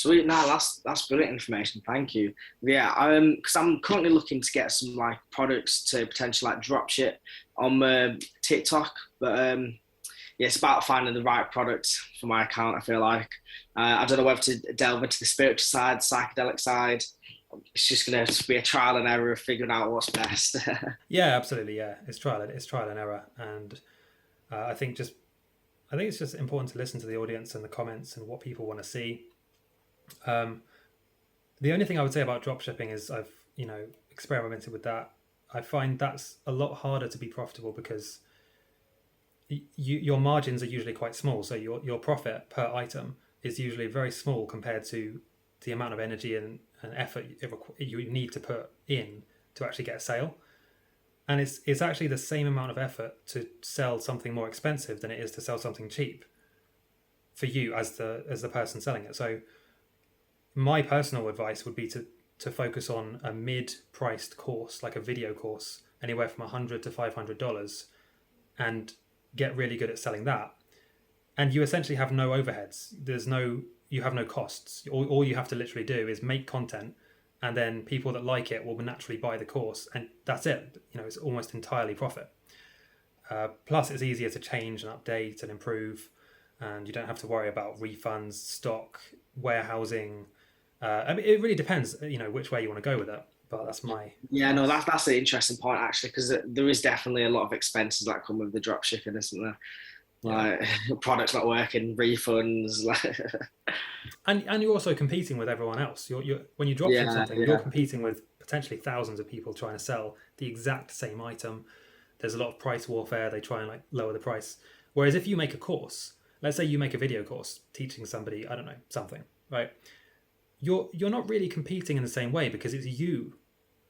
Sweet, no, that's brilliant information. Thank you. Yeah, because I'm currently looking to get some like products to potentially like drop ship on TikTok, but yeah, it's about finding the right product for my account. I feel like I don't know whether to delve into the spiritual side, psychedelic side. It's just gonna be a trial and error of figuring out what's best. Yeah, absolutely. Yeah, it's trial and error, and I think just I think it's just important to listen to the audience and the comments and what people want to see. Um, the only thing I would say about dropshipping is I've experimented with that. I find that's a lot harder to be profitable because your margins are usually quite small, so your profit per item is usually very small compared to the amount of energy and effort you need to put in to actually get a sale. And it's actually the same amount of effort to sell something more expensive than it is to sell something cheap for you as the person selling it. So my personal advice would be to focus on a mid-priced course, like a video course, anywhere from $100 to $500, and get really good at selling that. And you essentially have no overheads. You have no costs. All you have to literally do is make content, and then people that like it will naturally buy the course, and that's it. It's almost entirely profit. Plus, it's easier to change and update and improve, and you don't have to worry about refunds, stock, warehousing. I mean, it really depends, which way you want to go with it. But that's my Yeah, no, advice. that's an interesting point actually, because there is definitely a lot of expenses that come with the drop shipping, isn't there? Yeah, Like products not working, refunds. Like, and you're also competing with everyone else. You're when you drop ship yeah, something, you're yeah, competing with potentially thousands of people trying to sell the exact same item. There's a lot of price warfare. They try and like lower the price. Whereas if you make a course, let's say you make a video course teaching somebody, I don't know, something, right? You're not really competing in the same way because it's you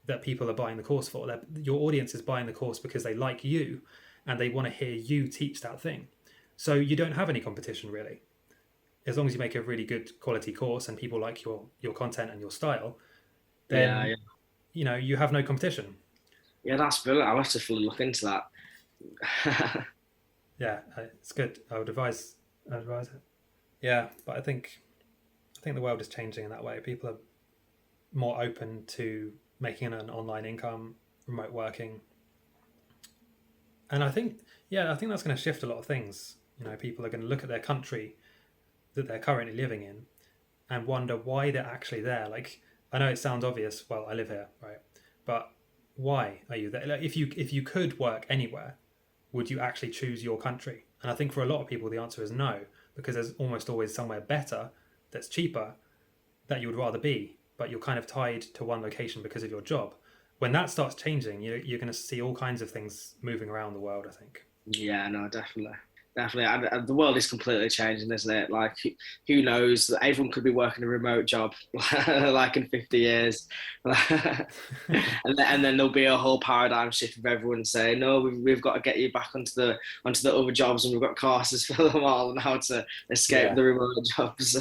that people are buying the course for. Your audience is buying the course because they like you and they want to hear you teach that thing. So you don't have any competition really. As long as you make a really good quality course and people like your content and your style, yeah, then yeah. you have no competition. Yeah, that's brilliant. I'll have to fully look into that. Yeah, it's good. I would advise it. Yeah, but I think the world is changing in that way. People are more open to making an online income, remote working, and I think that's going to shift a lot of things. People are going to look at their country that they're currently living in and wonder why they're actually there. Like, I know it sounds obvious. Well, I live here, right? But why are you there? Like, if you could work anywhere, would you actually choose your country? And I think for a lot of people, the answer is no, because there's almost always somewhere better that's cheaper that you would rather be, but you're kind of tied to one location because of your job. When that starts changing, you're going to see all kinds of things moving around the world, I think. Yeah, no, definitely. Definitely. And the world is completely changing, isn't it? Like, who knows? Everyone could be working a remote job like in 50 years. And then there'll be a whole paradigm shift of everyone saying, no, we've got to get you back onto the other jobs and we've got courses for them all and how to escape Yeah. the remote jobs.